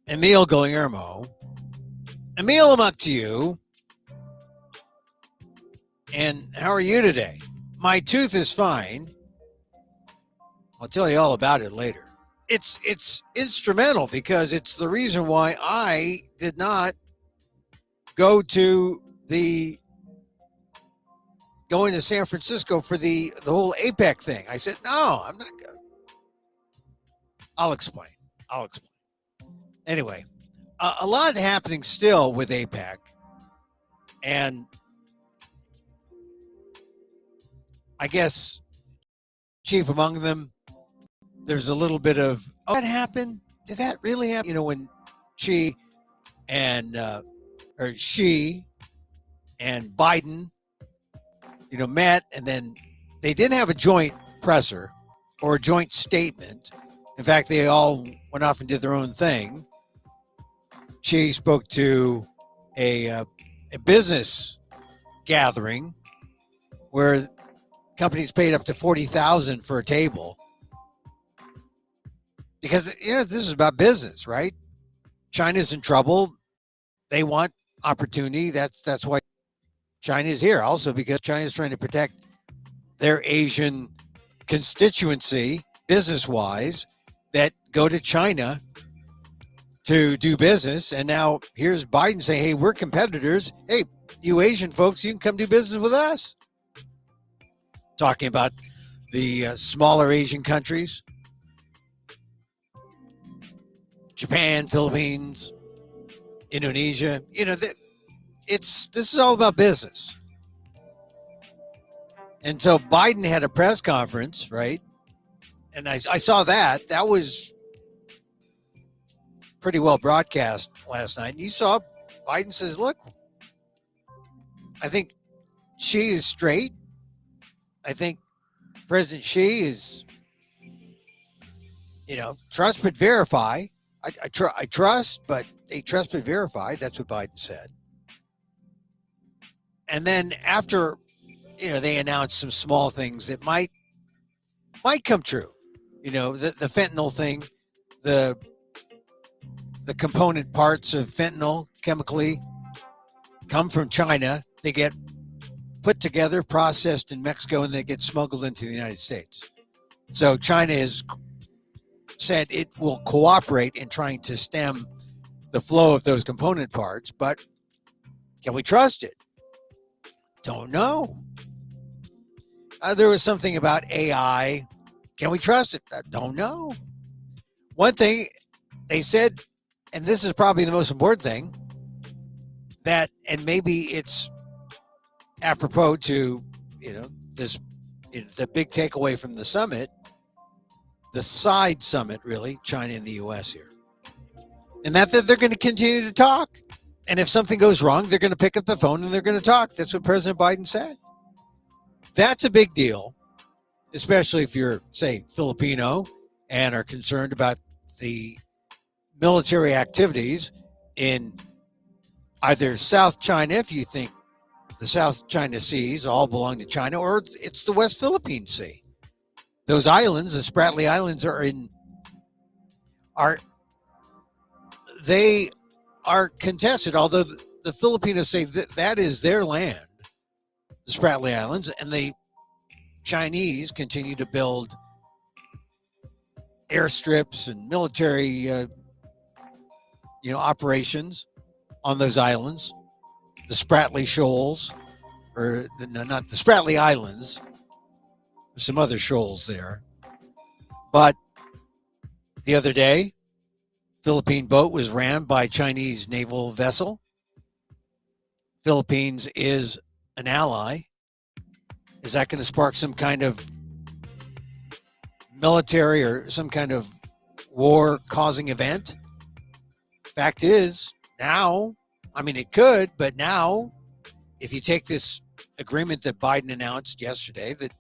Emil Guillermo. Emil, Amok to you. And how are you today? My tooth is fine. I'll tell you all about it later. It's instrumental because it's the reason why I did not go to going to San Francisco for the whole APEC thing. I said, no, I'm not going. I'll explain. Anyway, a lot happening still with APEC. And I guess chief among them, there's a little bit of, oh, that happened? Did that really happen? You know, when she and Biden, met, and then they didn't have a joint presser or a joint statement. In fact, they all went off and did their own thing. She spoke to a business gathering where companies paid up to $40,000 for a table because this is about business, right? China's in trouble. They want opportunity. That's why China is here. Also because China is trying to protect their Asian constituency business-wise that go to China to do business. And now here's Biden saying, hey, we're competitors. Hey, you Asian folks, you can come do business with us. Talking about the smaller Asian countries, Japan, Philippines, Indonesia. This is all about business. And so Biden had a press conference, right? And I saw that. That was pretty well broadcast last night. And you saw Biden says, look, I think Xi is straight. I think President Xi is, trust but verify. I trust, but they trust but verify. That's what Biden said. And then after, they announced some small things that might come true. The fentanyl thing, the component parts of fentanyl chemically come from China. They get put together, processed in Mexico, and they get smuggled into the United States. So China has said it will cooperate in trying to stem the flow of those component parts, but can we trust it? Don't know. There was something about AI. Can we trust it? Don't know. One thing they said, and this is probably the most important thing, that, and maybe it's apropos to, this, the big takeaway from the summit, the side summit, really, China and the U.S. here. And that they're going to continue to talk. And if something goes wrong, they're going to pick up the phone and they're going to talk. That's what President Biden said. That's a big deal, especially if you're, say, Filipino and are concerned about the military activities in either South China, if you think the South China Seas all belong to China, or it's the West Philippine Sea. Those islands, the Spratly Islands, they are contested, although the Filipinos say that is their land, the Spratly Islands, and the Chinese continue to build airstrips and military operations on those islands. The Spratly Shoals, or not the Spratly Islands, there's some other shoals there. But the other day, Philippine boat was rammed by Chinese naval vessel. Philippines is an ally. Is that going to spark some kind of military or some kind of war-causing event? Fact is, now, it could, but now, if you take this agreement that Biden announced yesterday, that,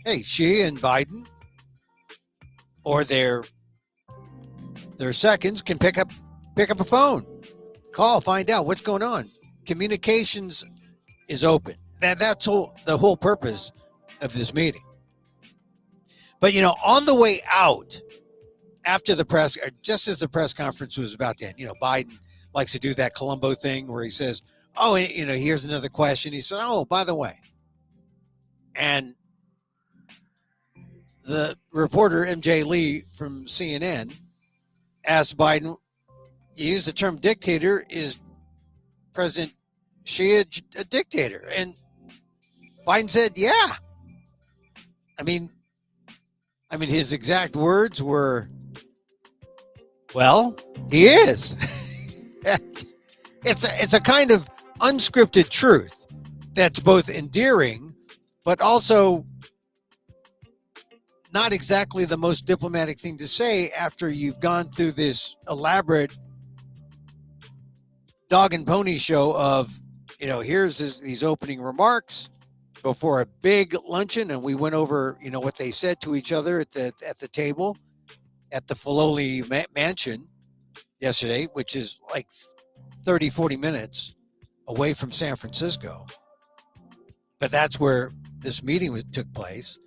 hey, Xi and Biden, or their seconds, can pick up a phone, call, find out what's going on. Communications is open. That's the whole purpose of this meeting. But on the way out, after the press, just as the press conference was about to end, Biden likes to do that Columbo thing where he says, oh, here's another question. He said, oh, by the way. And the reporter, MJ Lee from CNN, asked Biden, you use the term dictator, is President Xi a dictator? And Biden said, yeah. I mean, his exact words were, well, he is. It's a kind of unscripted truth that's both endearing, but also not exactly the most diplomatic thing to say after you've gone through this elaborate dog and pony show of, here's these opening remarks before a big luncheon, and we went over, what they said to each other at the table at the Filoli mansion yesterday, which is like 30, 40 minutes away from San Francisco. But that's where this meeting took place.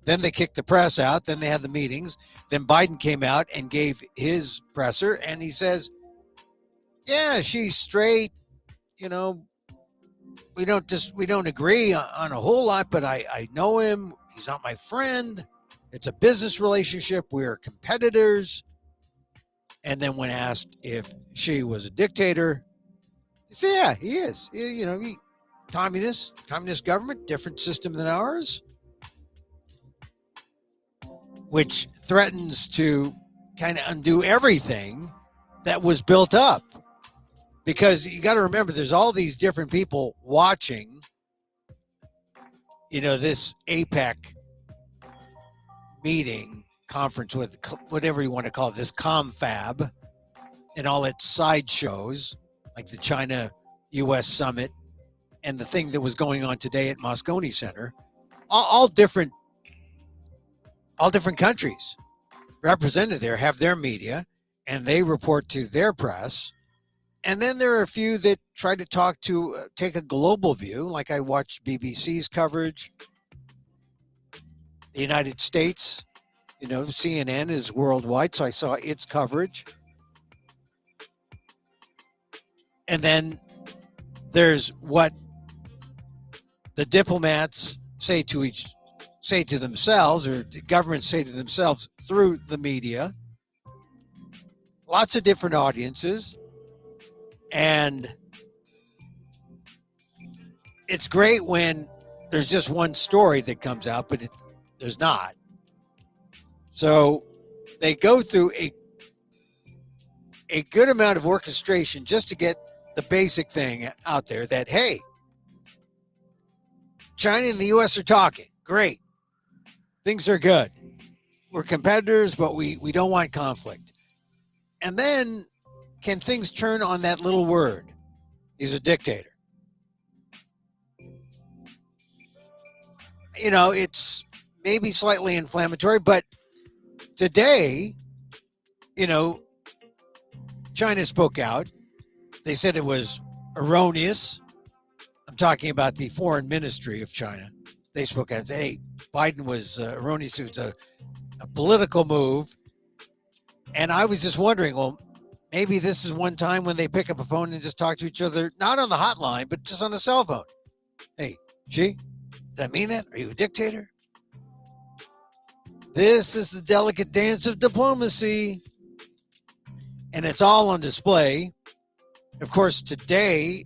Then they kicked the press out. Then they had the meetings. Then Biden came out and gave his presser, and he says, yeah, she's straight. We don't agree on a whole lot, but I know him. He's not my friend. It's a business relationship. We're competitors. And then when asked if she was a dictator, he said, yeah, he is. Communist government, different system than ours, which threatens to kind of undo everything that was built up. Because you got to remember, there's all these different people watching, this APEC meeting, conference, with whatever you want to call it, this confab, and all its sideshows, like the China-U.S. summit and the thing that was going on today at Moscone Center, all different countries represented there have their media, and they report to their press. And then there are a few that try to take a global view, like I watched BBC's coverage. The United States, CNN is worldwide, so I saw its coverage. And then there's what the diplomats say to themselves, or the governments say to themselves through the media. Lots of different audiences. And it's great when there's just one story that comes out, but there's not. So they go through a good amount of orchestration just to get the basic thing out there that, hey, China and the U.S. are talking. Great. Things are good. We're competitors, but we don't want conflict. And then can things turn on that little word? He's a dictator. It's maybe slightly inflammatory, but today, China spoke out. They said it was erroneous. I'm talking about the foreign ministry of China. They spoke out and said, hey, Biden was erroneous. It was a political move. And I was just wondering, well, maybe this is one time when they pick up a phone and just talk to each other, not on the hotline, but just on the cell phone. Hey, Xi, does that mean that? Are you a dictator? This is the delicate dance of diplomacy. And it's all on display. Of course, today,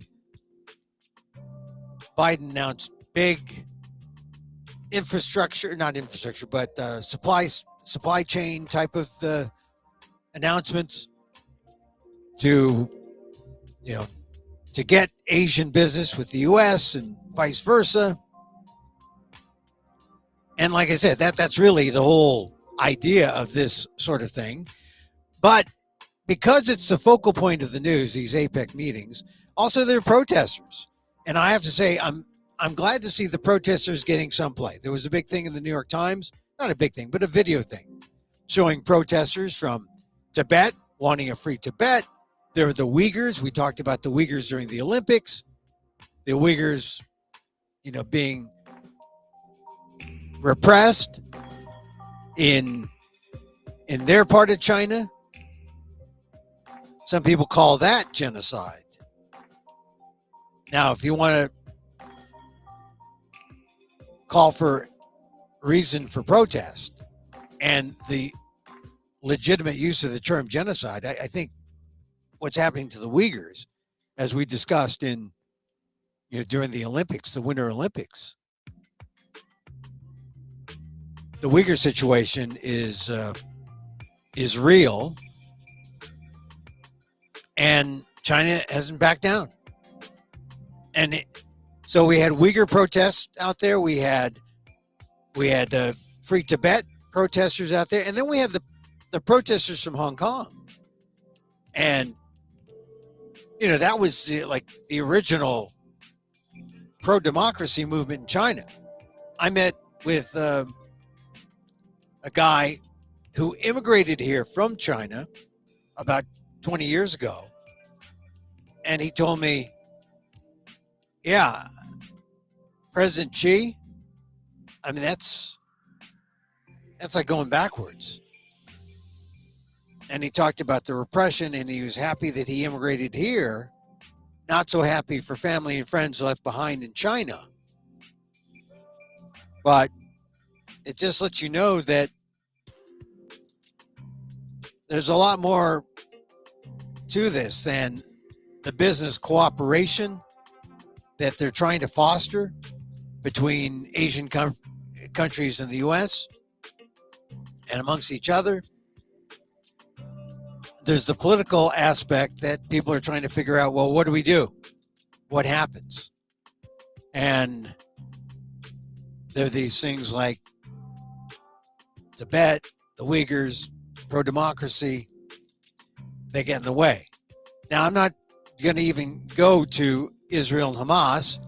Biden announced big supply chain type of announcements to get Asian business with the U.S. and vice versa. And like I said, that's really the whole idea of this sort of thing. But because it's the focal point of the news, these APEC meetings, also there are protesters. And I have to say, I'm glad to see the protesters getting some play. There was a big thing in the New York Times, not a big thing, but a video thing, showing protesters from Tibet wanting a free Tibet. There are the Uyghurs. We talked about the Uyghurs during the Olympics. The Uyghurs, being repressed in in their part of China, some people call that genocide. Now, if you want to call for reason for protest and the legitimate use of the term genocide, I think what's happening to the Uyghurs, as we discussed in, during the Olympics, the Winter Olympics, the Uyghur situation is real, and China hasn't backed down. And so we had Uyghur protests out there. We had the Free Tibet protesters out there, and then we had the protesters from Hong Kong. And that was the original pro-democracy movement in China. I met with a guy who immigrated here from China about 20 years ago, and he told me, yeah, President Xi, I mean, that's like going backwards. And he talked about the repression, and he was happy that he immigrated here, not so happy for family and friends left behind in China. But it just lets you know that there's a lot more to this than the business cooperation that they're trying to foster between Asian countries and the U.S. and amongst each other. There's the political aspect that people are trying to figure out, well, what do we do? What happens? And there are these things like Tibet, the Uyghurs, pro-democracy, they get in the way. Now, I'm not going to even go to Israel and Hamas,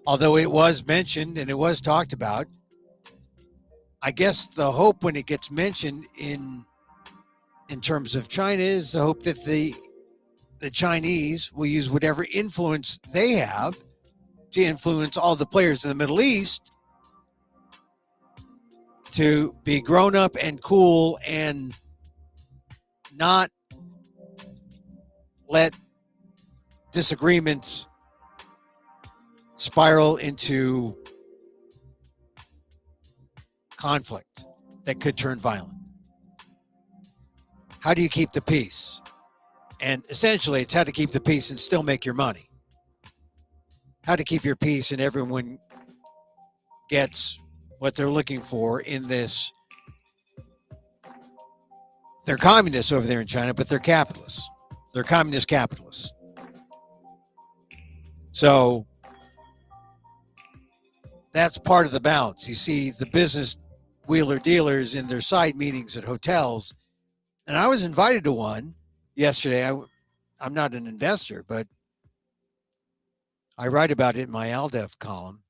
although it was mentioned and it was talked about. I guess the hope when it gets mentioned in terms of China is the hope that the Chinese will use whatever influence they have to influence all the players in the Middle East to be grown up and cool and not let disagreements spiral into conflict that could turn violent. How do you keep the peace? And essentially, it's how to keep the peace and still make your money. How to keep your peace and everyone gets what they're looking for in this. They're communists over there in China, but they're capitalists. They're communist capitalists. So that's part of the balance. You see the business wheeler dealers in their side meetings at hotels. And I was invited to one yesterday. I'm not an investor, but I write about it in my ALDEF column,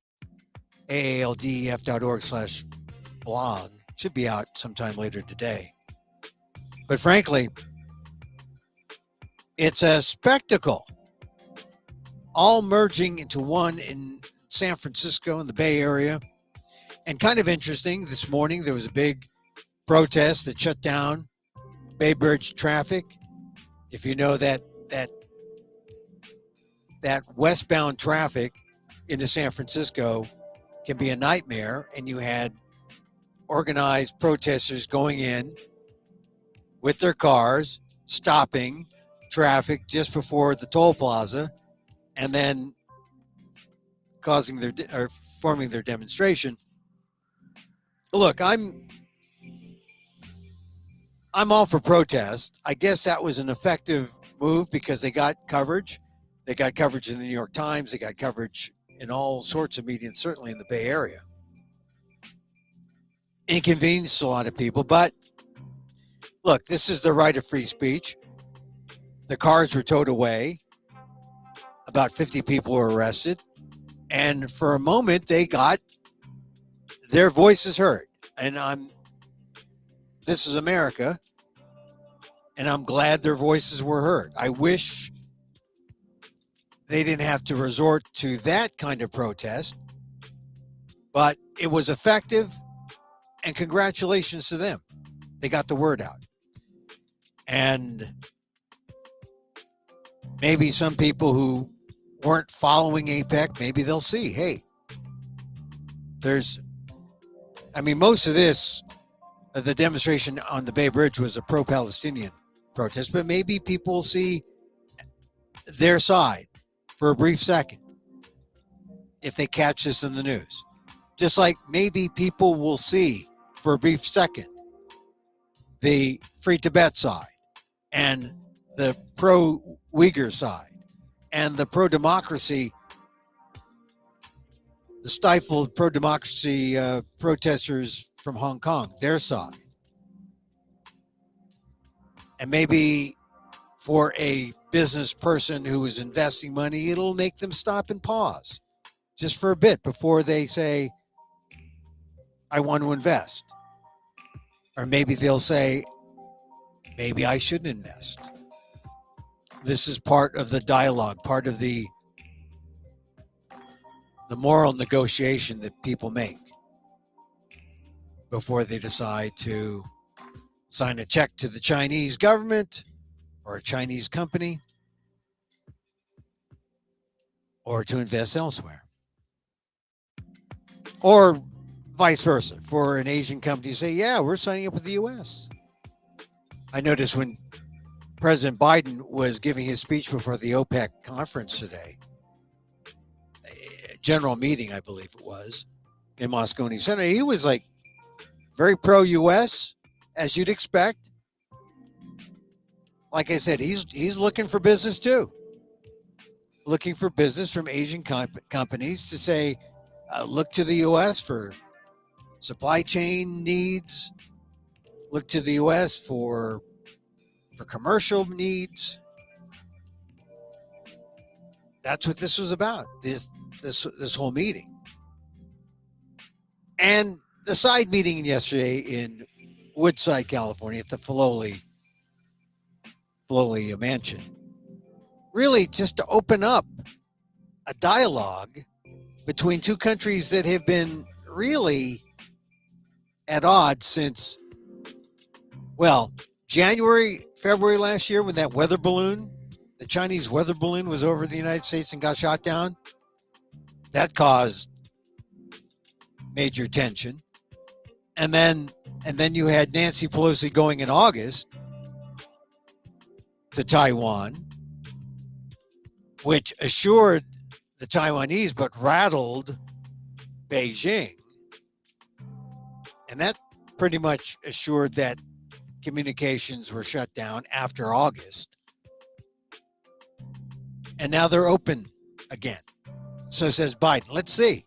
aaldef.org/blog. It should be out sometime later today. But frankly, it's a spectacle, all merging into one in San Francisco in the Bay Area. And kind of interesting, this morning there was a big protest that shut down Bay Bridge traffic. If you know that westbound traffic into San Francisco can be a nightmare, and you had organized protesters going in with their cars, stopping traffic just before the toll plaza, and then forming their demonstration. Look, I'm all for protest. I guess that was an effective move because they got coverage. They got coverage in the New York Times. They got coverage in all sorts of media, certainly in the Bay Area. Inconvenienced a lot of people, but look, this is the right of free speech. The cars were towed away. About 50 people were arrested. And for a moment, they got their voices heard. And this is America, and I'm glad their voices were heard. I wish they didn't have to resort to that kind of protest, but it was effective, and congratulations to them. They got the word out. And maybe some people who weren't following APEC, maybe they'll see, hey, most of this, the demonstration on the Bay Bridge was a pro-Palestinian protest, but maybe people will see their side for a brief second if they catch this in the news. Just like maybe people will see for a brief second the Free Tibet side and the pro-Uyghur side and the pro-democracy, the stifled pro-democracy protesters from Hong Kong, their side. And maybe for a business person who is investing money, it'll make them stop and pause just for a bit before they say, I want to invest. Or maybe they'll say, maybe I shouldn't invest. This is part of the dialogue, part of the moral negotiation that people make before they decide to sign a check to the Chinese government or a Chinese company or to invest elsewhere. Or vice versa, for an Asian company to say, yeah, we're signing up with the U.S. I noticed when President Biden was giving his speech before the OPEC conference today, a general meeting, I believe it was, in Moscone Center, he was like very pro-U.S., as you'd expect. Like I said, he's looking for business too. Looking for business from Asian companies to say, look to the U.S. for supply chain needs. Look to the U.S. for commercial needs. That's what this was about. This whole meeting, and the side meeting yesterday in Woodside, California, at the Filoli Mansion, really just to open up a dialogue between two countries that have been really at odds since, well, January, February last year, when that weather balloon, the Chinese weather balloon, was over the United States and got shot down. That caused major tension. And then you had Nancy Pelosi going in August to Taiwan, which assured the Taiwanese but rattled Beijing. And that pretty much assured that communications were shut down after August. And now they're open again. So says Biden. Let's see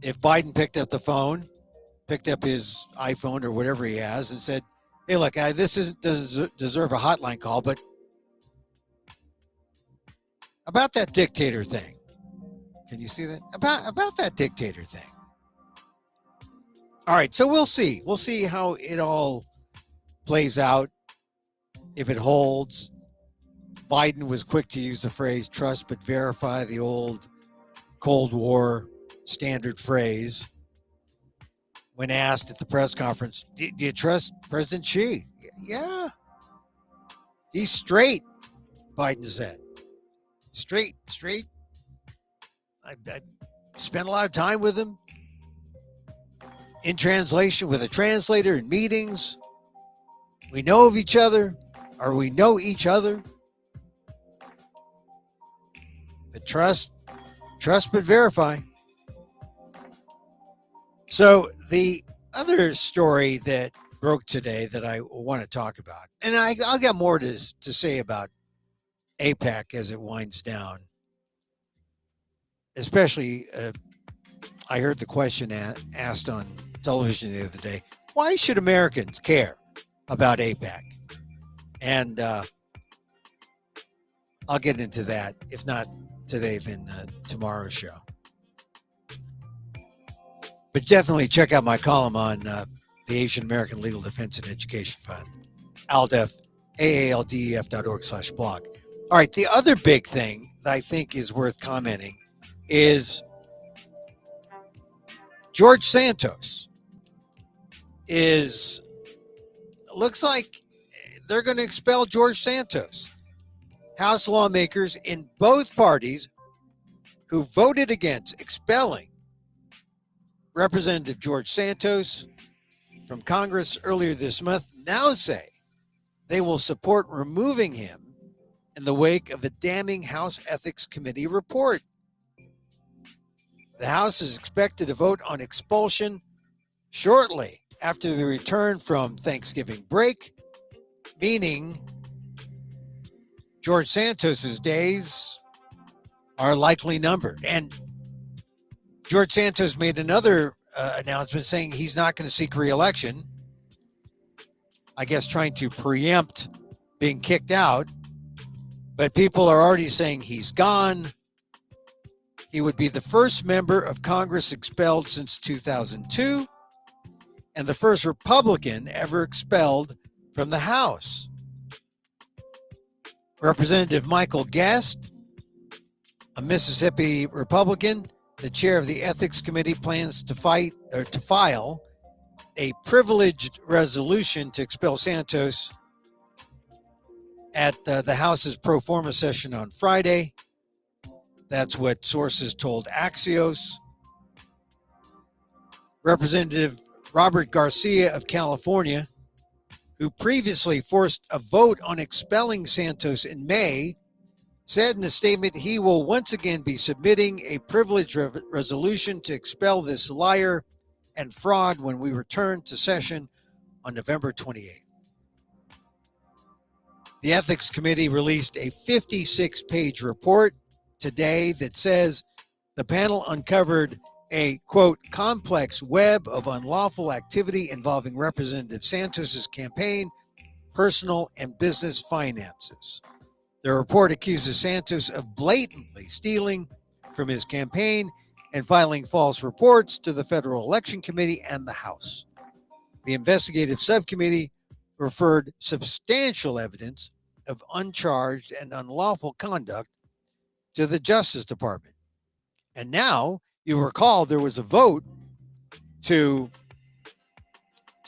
if Biden picked up the phone, picked up his iPhone or whatever he has, and said, hey, look, this doesn't deserve a hotline call, but about that dictator thing. Can you see that? About that dictator thing. All right, so we'll see. We'll see how it all plays out, if it holds. Biden was quick to use the phrase trust but verify, the old Cold War standard phrase. When asked at the press conference, do you trust President Xi? Yeah. He's straight, Biden said. Straight. I spent a lot of time with him in translation with a translator in meetings. We know of each other, or we know each other. But trust but verify. So the other story that broke today that I want to talk about, and I'll get more to say about APEC as it winds down, especially I heard the question asked on television the other day, why should Americans care about APEC? And I'll get into that, if not today, then tomorrow's show. But definitely check out my column on the Asian American Legal Defense and Education Fund, ALDEF, aaldef.org/blog. All right, the other big thing that I think is worth commenting is George Santos is looks like they're going to expel George Santos. House lawmakers in both parties who voted against expelling Representative George Santos from Congress earlier this month now say they will support removing him in the wake of a damning House Ethics Committee report. The House is expected to vote on expulsion shortly after the return from Thanksgiving break, meaning George Santos's days are likely numbered. And George Santos made another announcement saying he's not going to seek re-election, I guess trying to preempt being kicked out. But people are already saying he's gone. He would be the first member of Congress expelled since 2002 and the first Republican ever expelled from the House. Representative Michael Guest, a Mississippi Republican, the chair of the Ethics Committee, plans to file a privileged resolution to expel Santos at the House's pro forma session on Friday. That's what sources told Axios. Representative Robert Garcia of California, who previously forced a vote on expelling Santos in May, said in a statement he will once again be submitting a privileged resolution to expel this liar and fraud when we return to session on November 28th. The Ethics Committee released a 56-page report today that says the panel uncovered a, quote, complex web of unlawful activity involving Representative Santos's campaign, personal and business finances. The report accuses Santos of blatantly stealing from his campaign and filing false reports to the Federal Election Committee and the House. The investigative subcommittee referred substantial evidence of uncharged and unlawful conduct to the Justice Department. And now, you recall there was a vote to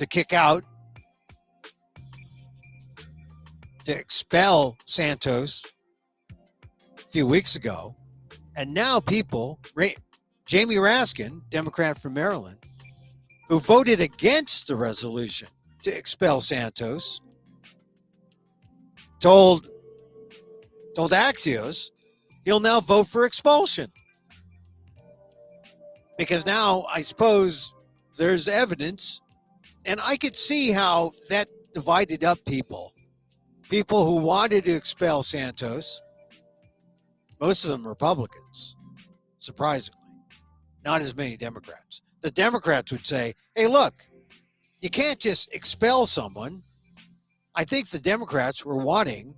kick out, to expel Santos a few weeks ago. And now people, Jamie Raskin, Democrat from Maryland, who voted against the resolution to expel Santos, told Axios he'll now vote for expulsion. Because now I suppose there's evidence, and I could see how that divided up people. People who wanted to expel Santos, most of them Republicans, surprisingly, not as many Democrats. The Democrats would say, hey, look, you can't just expel someone. I think the Democrats were wanting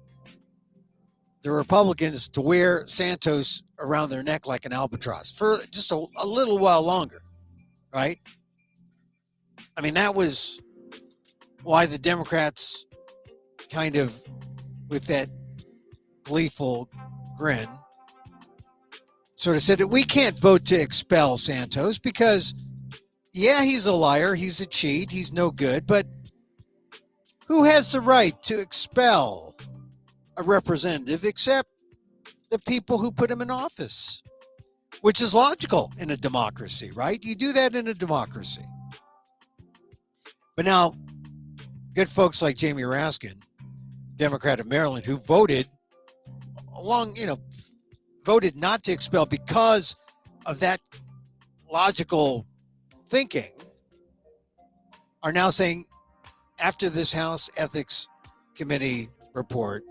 the Republicans to wear Santos around their neck like an albatross for just a little while longer, right? I mean, that was why the Democrats kind of, with that gleeful grin, sort of said that we can't vote to expel Santos because, yeah, he's a liar, he's a cheat, he's no good, but who has the right to expel a representative except the people who put him in office, which is logical in a democracy, right? You do that in a democracy. But now, good folks like Jamie Raskin, Democrat of Maryland, who voted voted not to expel because of that logical thinking, are now saying after this House Ethics Committee report,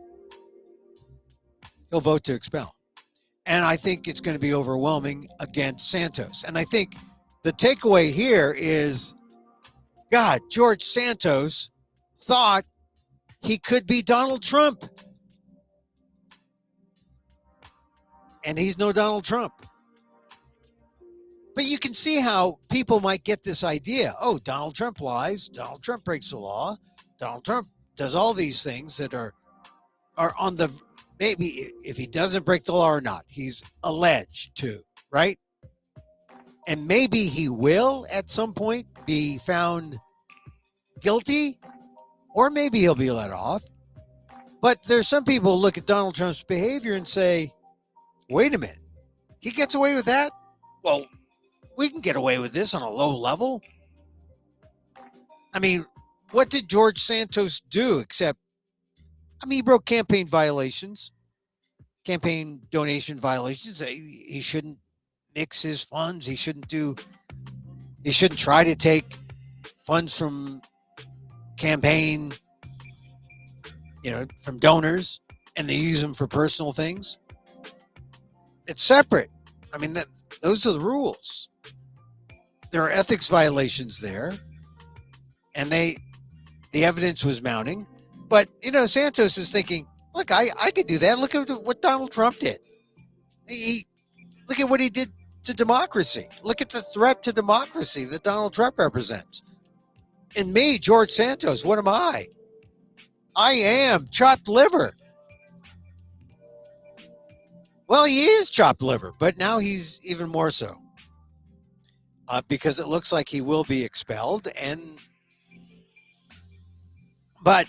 he'll vote to expel. And I think it's going to be overwhelming against Santos. And I think the takeaway here is, God, George Santos thought he could be Donald Trump. And he's no Donald Trump. But you can see how people might get this idea. Oh, Donald Trump lies. Donald Trump breaks the law. Donald Trump does all these things that are on the, maybe if he doesn't break the law or not, he's alleged to, right? And maybe he will at some point be found guilty, or maybe he'll be let off. But there's some people who look at Donald Trump's behavior and say, wait a minute, he gets away with that? Well, we can get away with this on a low level. I mean, what did George Santos do except, he broke campaign violations, campaign donation violations. He shouldn't mix his funds. He shouldn't try to take funds from campaign, from donors and they use them for personal things. It's separate. Those are the rules. There are ethics violations there, and the evidence was mounting. But, Santos is thinking, look, I could do that. Look at what Donald Trump did. Look at what he did to democracy. Look at the threat to democracy that Donald Trump represents. And me, George Santos, what am I? I am chopped liver. Well, he is chopped liver, but now he's even more so. Because it looks like he will be expelled. But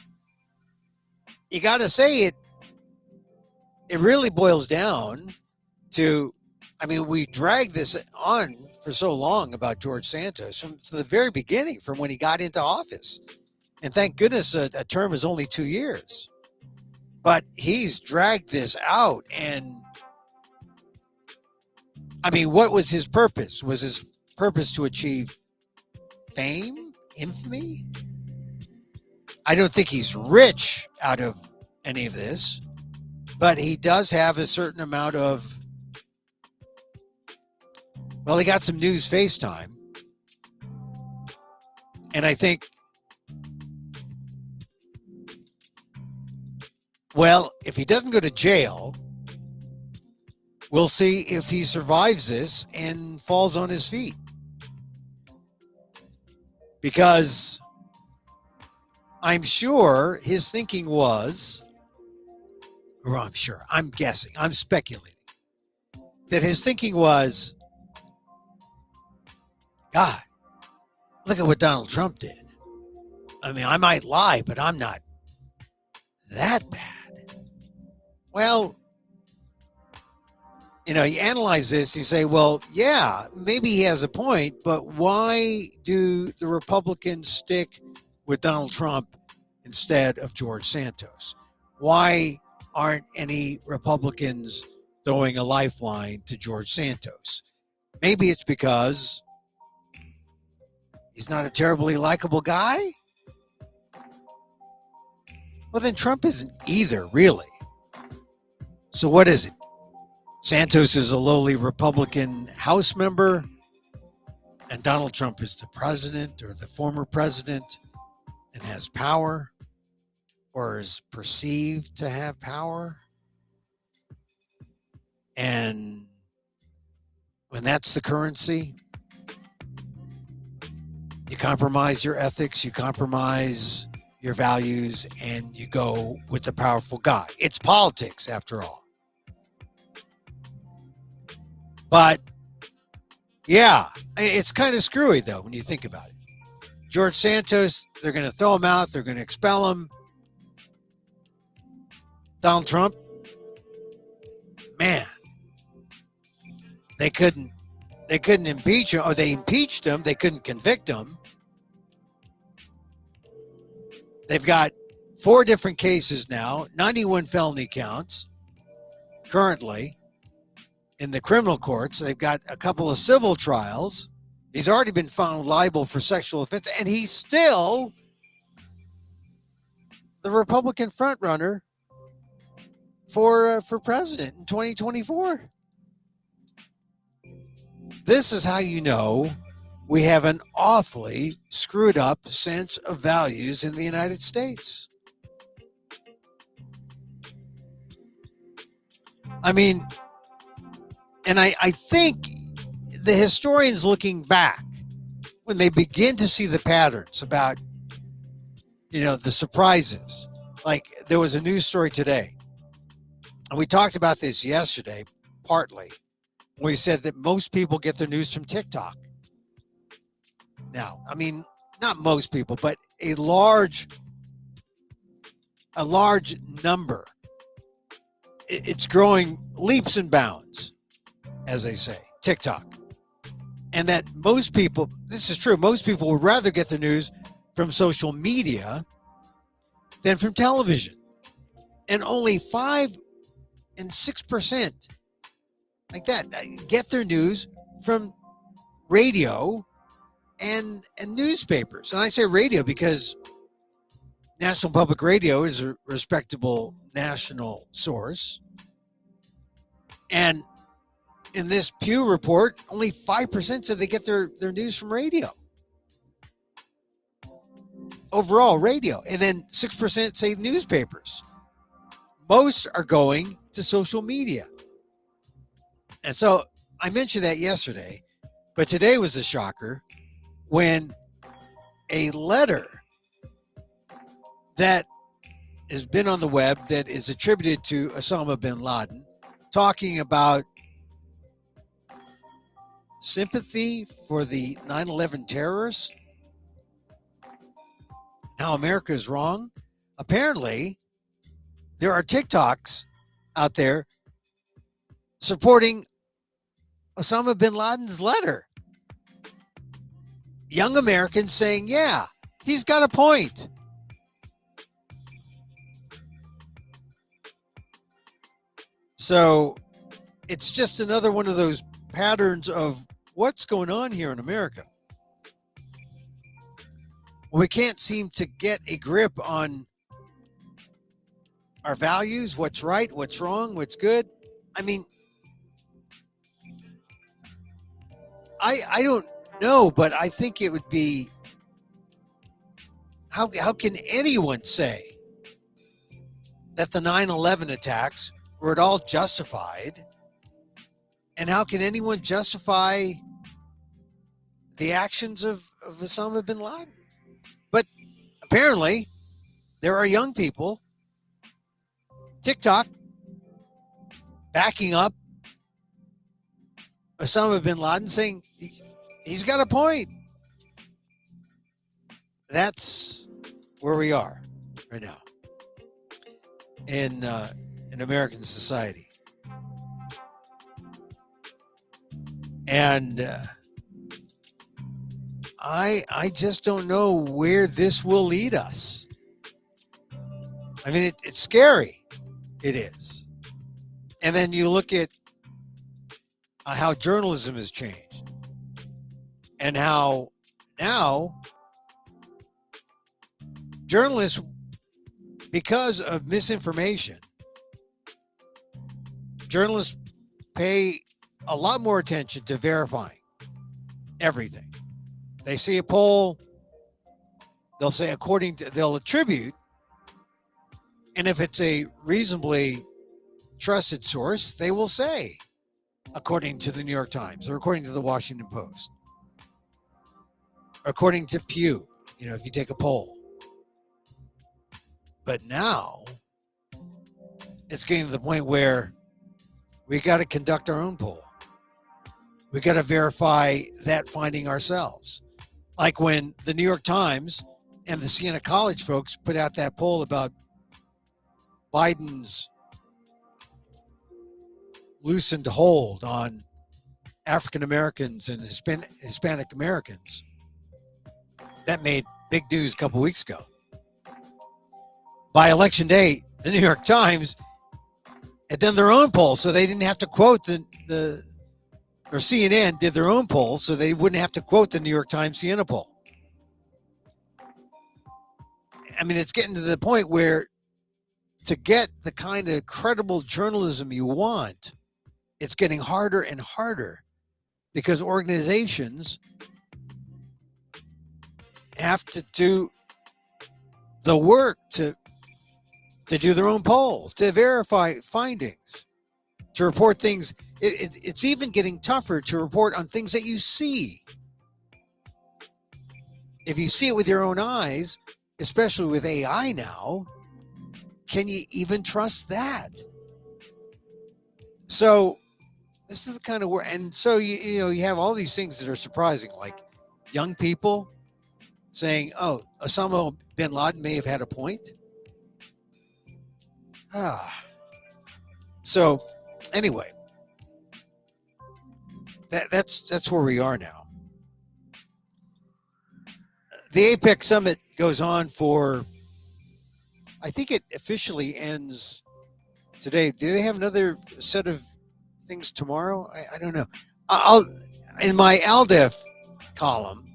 you got to say it really boils down to, we dragged this on for so long about George Santos from the very beginning, from when he got into office. And thank goodness a term is only 2 years. But he's dragged this out. And, what was his purpose? Was his purpose to achieve fame, infamy? I don't think he's rich out of any of this, but he does have a certain amount of, he got some news FaceTime. And I think, if he doesn't go to jail, we'll see if he survives this and falls on his feet. Because I'm sure his thinking was, I'm guessing, I'm speculating, that his thinking was, God, look at what Donald Trump did. I might lie, but I'm not that bad. Well, you analyze this, you say, yeah, maybe he has a point, but why do the Republicans stick with Donald Trump instead of George Santos? Why aren't any Republicans throwing a lifeline to George Santos? Maybe it's because he's not a terribly likable guy? Well, then Trump isn't either, really. So what is it? Santos is a lowly Republican House member, and Donald Trump is the president or the former president and has power, or is perceived to have power. And when that's the currency, you compromise your ethics, you compromise your values, and you go with the powerful guy. It's politics, after all. But, yeah, it's kind of screwy, though, when you think about it. George Santos, they're going to throw him out. They're going to expel him. Donald Trump, man, they couldn't impeach him, or they impeached him. They couldn't convict him. They've got 4 different cases now, 91 felony counts currently in the criminal courts. They've got a couple of civil trials. He's already been found liable for sexual offense, and he's still the Republican frontrunner for president in 2024. This is how you know we have an awfully screwed up sense of values in the United States. And I think the historians looking back, when they begin to see the patterns about, the surprises, like there was a news story today, and we talked about this yesterday, partly, we said that most people get their news from TikTok. Now, not most people, but a large a large number. It's growing leaps and bounds, as they say, TikTok. And that most people, this is true, most people would rather get their news from social media than from television. And only 5 and 6%, like that, get their news from radio and newspapers. And I say radio because National Public Radio is a respectable national source. And in this Pew report, only 5% said they get their news from radio. Overall, radio. And then 6% say newspapers. Most are going to social media. And so I mentioned that yesterday, but today was a shocker when a letter that has been on the web that is attributed to Osama bin Laden, talking about sympathy for the 9/11 terrorists, how America is wrong. Apparently, there are TikToks out there supporting Osama bin Laden's letter. Young Americans saying, yeah, he's got a point. So it's just another one of those patterns of what's going on here in America. We can't seem to get a grip on our values, what's right, what's wrong, what's good. I mean, I don't know, but I think it would be, how can anyone say that the 9/11 attacks were at all justified? And how can anyone justify the actions of Osama bin Laden? But apparently, there are young people, TikTok, backing up Osama bin Laden, saying he's got a point. That's where we are right now in American society. And I just don't know where this will lead us. I mean, it's scary. It is. And then you look at how journalism has changed and how now journalists, because of misinformation, journalists pay a lot more attention to verifying everything. They see a poll, they'll say they'll attribute, and if it's a reasonably trusted source, they will say, according to the New York Times or according to the Washington Post, according to Pew, if you take a poll. But now it's getting to the point where we got to conduct our own poll. We got to verify that finding ourselves. Like when the New York Times and the Siena College folks put out that poll about Biden's loosened hold on African Americans and Hispanic Americans. That made big news a couple weeks ago. By election day, the New York Times had done their own poll, so they didn't have to quote or CNN did their own poll, so they wouldn't have to quote the New York Times Siena poll. I mean, it's getting to the point where to get the kind of credible journalism you want, it's getting harder and harder because organizations have to do the work to do their own polls, to verify findings, to report things. It's even getting tougher to report on things that you see. If you see it with your own eyes, especially with AI now, can you even trust that? So this is the kind of work. And so, you have all these things that are surprising, like young people saying, oh, Osama bin Laden may have had a point. Ah. So, anyway, that's where we are now. The APEC summit goes on for, I think it officially ends today. Do they have another set of things tomorrow? I don't know. I'll in my ALDEF column,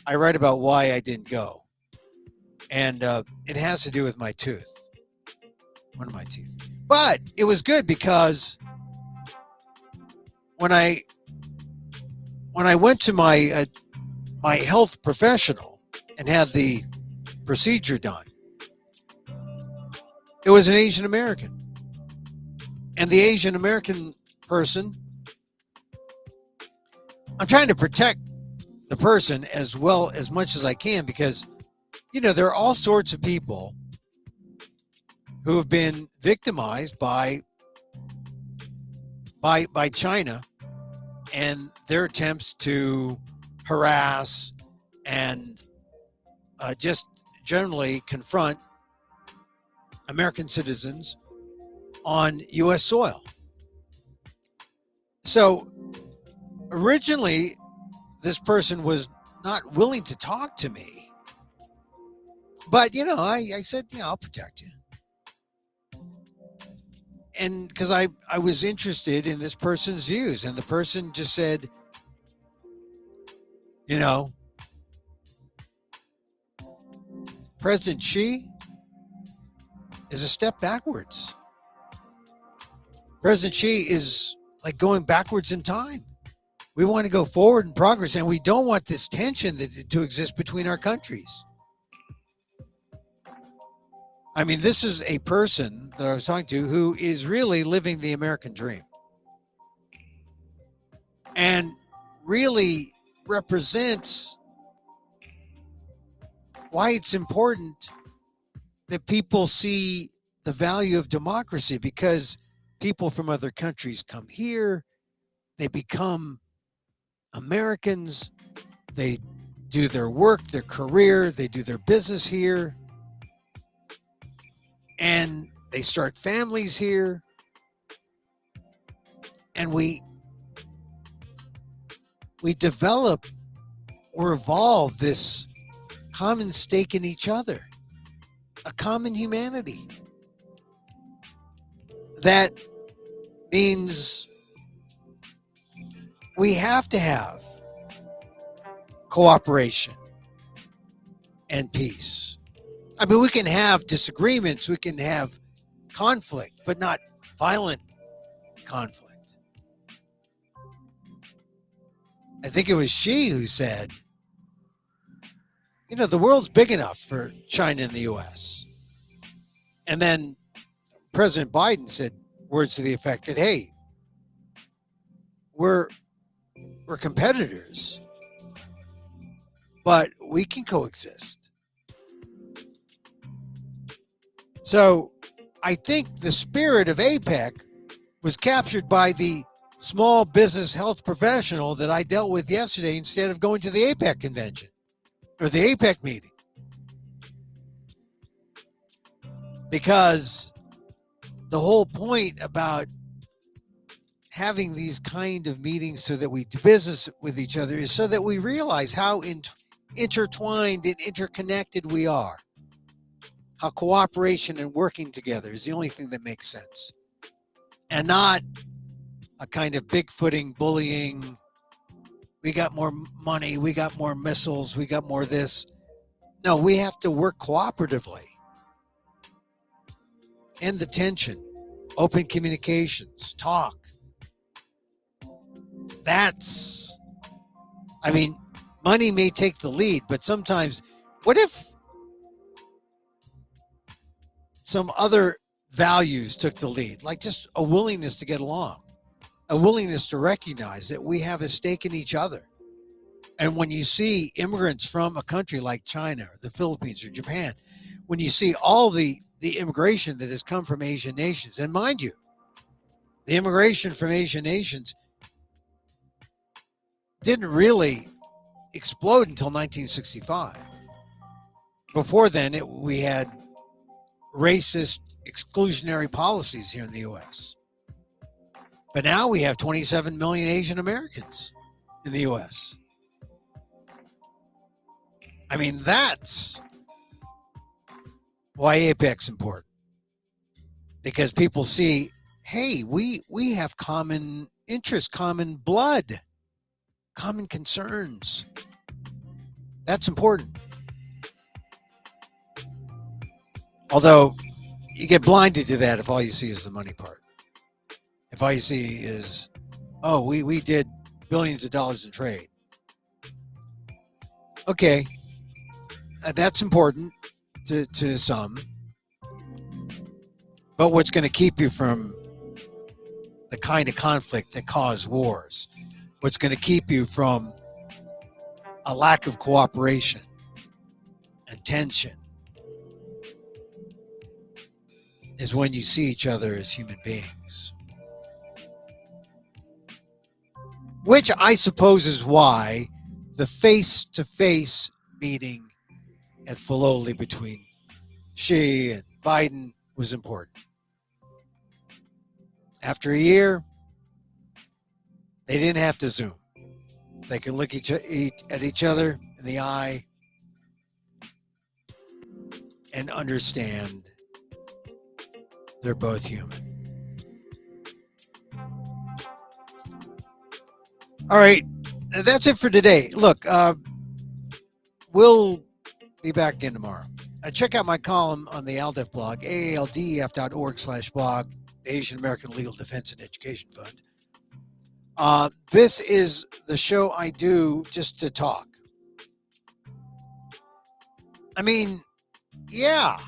I write about why I didn't go, and it has to do with my tooth, one of my teeth. But it was good because when I went to my my health professional and had the procedure done, it was an Asian American, and the Asian American person, I'm trying to protect the person as well as much as I can, because there are all sorts of people who have been victimized by China and their attempts to harass and just generally confront American citizens on U.S. soil. So originally, this person was not willing to talk to me, but I said, I'll protect you, and because I was interested in this person's views, and the person just said, President Xi is a step backwards. President Xi is like going backwards in time. We want to go forward in progress, and we don't want this tension to exist between our countries. I mean, this is a person that I was talking to who is really living the American dream and really represents why it's important that people see the value of democracy, because people from other countries come here, they become Americans, they do their work, their career, they do their business here, and they start families here, and we develop or evolve this common stake in each other, a common humanity. That means we have to have cooperation and peace. I mean, we can have disagreements, we can have conflict, but not violent conflict. I think it was Xi who said, the world's big enough for China and the U.S. And then President Biden said words to the effect that, hey, we're competitors, but we can coexist. So I think the spirit of APEC was captured by the small business health professional that I dealt with yesterday instead of going to the APEC convention or the APEC meeting. Because the whole point about having these kind of meetings so that we do business with each other is so that we realize how intertwined and interconnected we are. How cooperation and working together is the only thing that makes sense. And not a kind of bigfooting, bullying, we got more money, we got more missiles, we got more this. No, we have to work cooperatively. End the tension, open communications, talk. Money may take the lead, but sometimes, what if some other values took the lead, like just a willingness to get along, a willingness to recognize that we have a stake in each other. And when you see immigrants from a country like China or the Philippines or Japan, when you see all the immigration that has come from Asian nations, and mind you, the immigration from Asian nations didn't really explode until 1965. Before then, we had racist exclusionary policies here in the U.S. But now we have 27 million Asian Americans in the U.S. I mean, that's why APEC's important. Because people see, hey, we have common interests, common blood, common concerns. That's important. Although you get blinded to that if all you see is the money part. If all you see is, oh, we did billions of dollars in trade. Okay, that's important to some. But what's going to keep you from the kind of conflict that cause wars? What's going to keep you from a lack of cooperation and tension is when you see each other as human beings. Which I suppose is why the face-to-face meeting at Filoli between Xi and Biden was important. After a year, they didn't have to Zoom. They could look at each other in the eye and understand they're both human. All right, that's it for today. Look, we'll be back again tomorrow. Check out my column on the ALDEF blog, aaldef.org/blog, the Asian American Legal Defense and Education Fund. This is the show I do just to talk. I mean, yeah,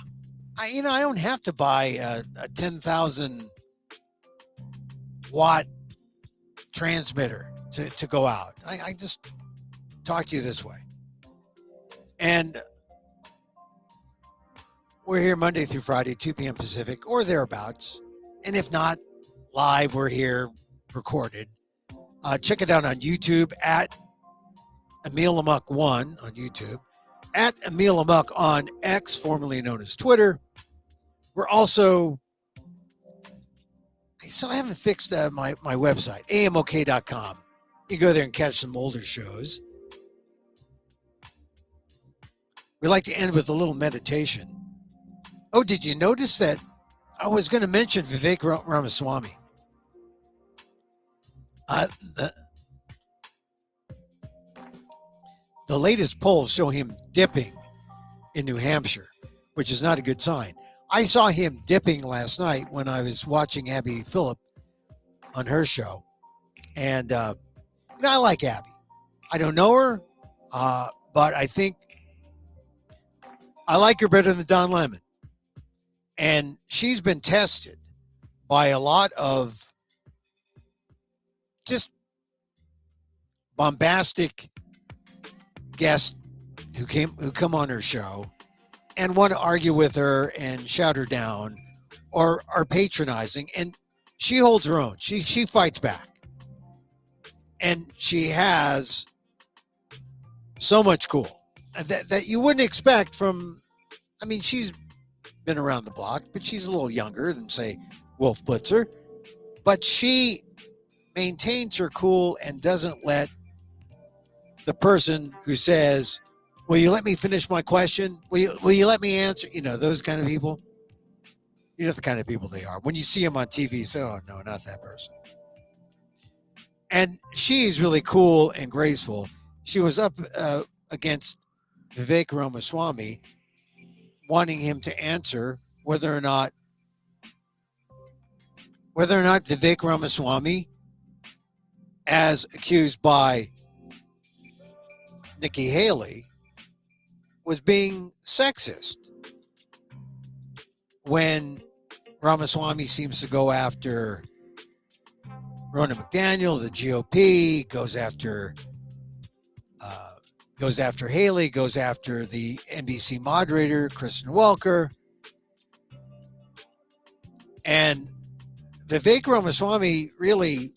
I don't have to buy a 10,000 watt transmitter to go out. I just talk to you this way. And we're here Monday through Friday, 2 p.m. Pacific or thereabouts. And if not, live, we're here recorded. Check it out on YouTube at Emil Amok 1 on YouTube, at Emil Amok on X, formerly known as Twitter. We're also, so I haven't fixed my website, amok.com. You go there and catch some older shows. We like to end with a little meditation. Oh, did you notice that I was going to mention Vivek Ramaswamy? The latest polls show him dipping in New Hampshire, which is not a good sign. I saw him dipping last night when I was watching Abby Phillip on her show. And, I like Abby. I don't know her, but I think I like her better than Don Lemon. And she's been tested by a lot of just bombastic guests who come on her show and want to argue with her and shout her down or are patronizing. And she holds her own. She fights back. And she has so much cool that you wouldn't expect from, she's been around the block, but she's a little younger than, say, Wolf Blitzer. But she maintains her cool and doesn't let the person who says, will you let me finish my question? Will you let me answer? Those kind of people. You know the kind of people they are. When you see them on TV, you say, oh, no, not that person. And she's really cool and graceful. She was up against Vivek Ramaswamy, wanting him to answer whether or not Vivek Ramaswamy, as accused by Nikki Haley, was being sexist. When Ramaswamy seems to go after Ronna McDaniel, the GOP, goes after Haley, goes after the NBC moderator, Kristen Welker. And Vivek Ramaswamy really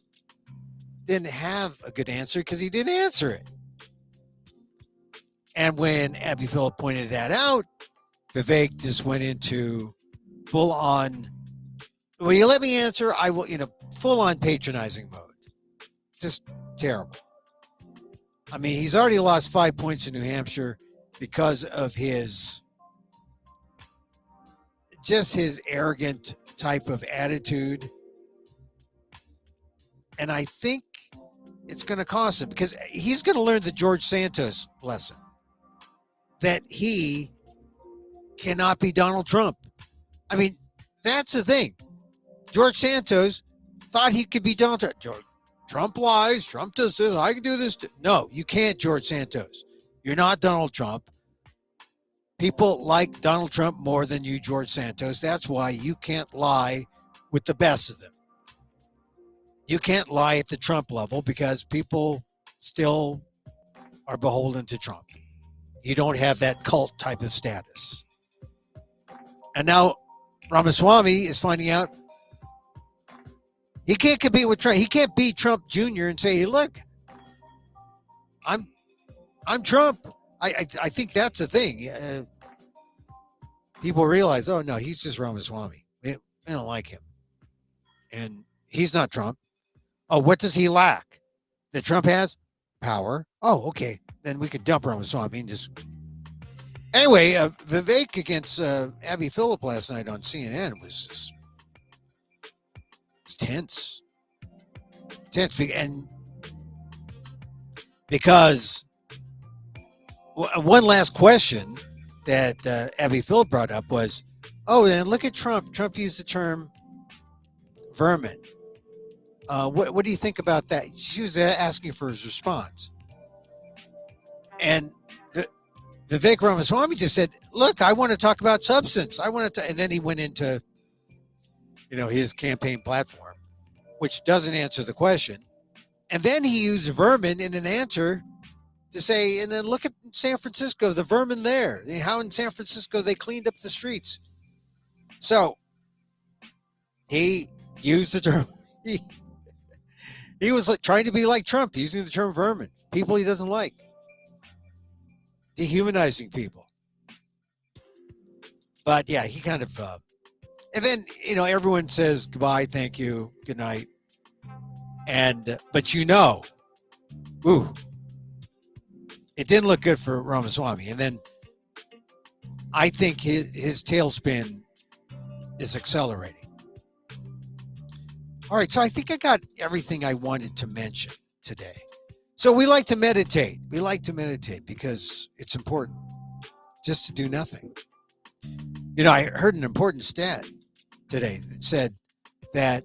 didn't have a good answer because he didn't answer it. And when Abby Phillip pointed that out, Vivek just went into full on. Will you let me answer? I will, full on patronizing mode. Just terrible. I mean, he's already lost 5 points in New Hampshire because of his arrogant type of attitude. And I think it's going to cost him because he's going to learn the George Santos lesson that he cannot be Donald Trump. I mean, that's the thing. George Santos thought he could be Donald Trump. Trump lies. Trump does this. I can do this. No, you can't, George Santos. You're not Donald Trump. People like Donald Trump more than you, George Santos. That's why you can't lie with the best of them. You can't lie at the Trump level because people still are beholden to Trump. You don't have that cult type of status. And now Ramaswamy is finding out he can't compete with Trump. He can't beat Trump Jr. and say, hey, look, I'm Trump. I think that's the thing. People realize, oh, no, he's just Ramaswamy. We don't like him. And he's not Trump. Oh, what does he lack that Trump has? Power. Oh, okay. Then we could dump Ramaswamy and just... Anyway, Vivek against Abby Phillip last night on CNN was just... It's tense. And because one last question that Abby Phillip brought up was, oh, and look at Trump. Trump used the term vermin. What do you think about that? She was asking for his response. And Vivek Ramaswamy just said, look, I want to talk about substance. And then he went into his campaign platform, which doesn't answer the question. And then he used vermin in an answer to say, and then look at San Francisco, the vermin there, how in San Francisco they cleaned up the streets. So he used the term, he was trying to be like Trump, using the term vermin, people he doesn't like, dehumanizing people. But yeah, he kind of, and then, everyone says goodbye, thank you, good night. But ooh, it didn't look good for Ramaswamy. And then I think his tailspin is accelerating. All right, so I think I got everything I wanted to mention today. So we like to meditate. We like to meditate because it's important just to do nothing. I heard an important stat today that said that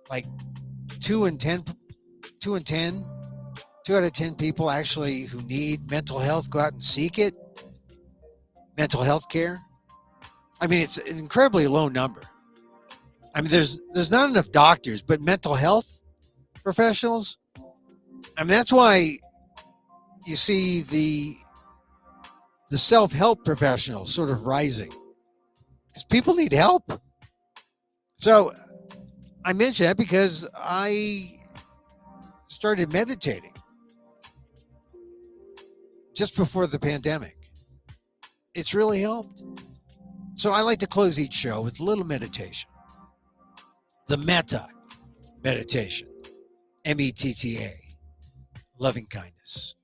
like 2 out of 10 people actually who need mental health go out and seek it. Mental health care. I mean, it's an incredibly low number. I mean, there's not enough doctors, but mental health professionals. I mean, that's why you see the self-help professionals sort of rising because people need help. So I mention that because I started meditating just before the pandemic. It's really helped. So I like to close each show with a little meditation. The metta meditation, METTA, loving kindness.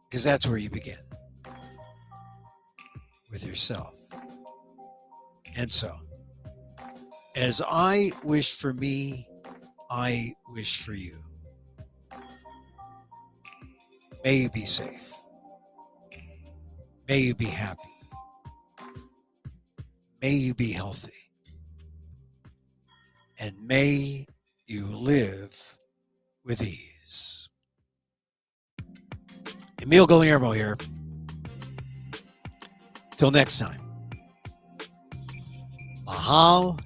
Because that's where you begin, with yourself. And so, as I wish for me, I wish for you. May you be safe. May you be happy. May you be healthy. And may you live with ease. Emil Guillermo here. Till next time. Mahal